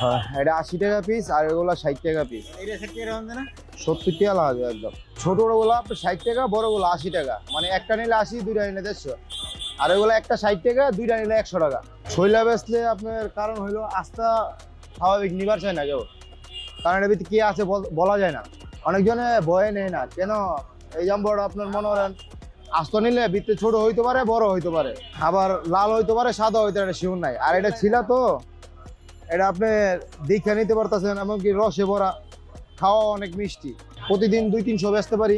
হ্যাঁ, এটা 80 টাকা পিস আর এগুলো 60 টাকা পিস। 70 টাকা লাগবে একদম। ছোটগুলো আপনার 60 টাকা, বড়গুলো 80 টাকা। মানে একটা নিলে 80, দুইটা নিলে 150। আর এগুলো একটা 60 টাকা, দুইটা নিলে 100 টাকা। শৈলা বেচলে আপনার কারণ হইলো আস্থা স্বাভাবিক নিবার চায় না কেউ, কারণ এর ভিতরে কি আছে বলা যায় না। অনেকজনে ভয়ে নেয় না কেন, এই জাম্বর আপনার মনে করেন আস্ত নিলে ভিতরে ছোট হইতে পারে, বড় হইতে পারে, আবার লাল হইতে পারে, সাদা হইতে পারে, শিউর নাই। আর এটা ছিল তো, এটা আপনি দীক্ষা নিতে পারতেছেন, এমনকি রসে ভরা, খাওয়া অনেক মিষ্টি। প্রতিদিন 200-300 বেচতে পারি।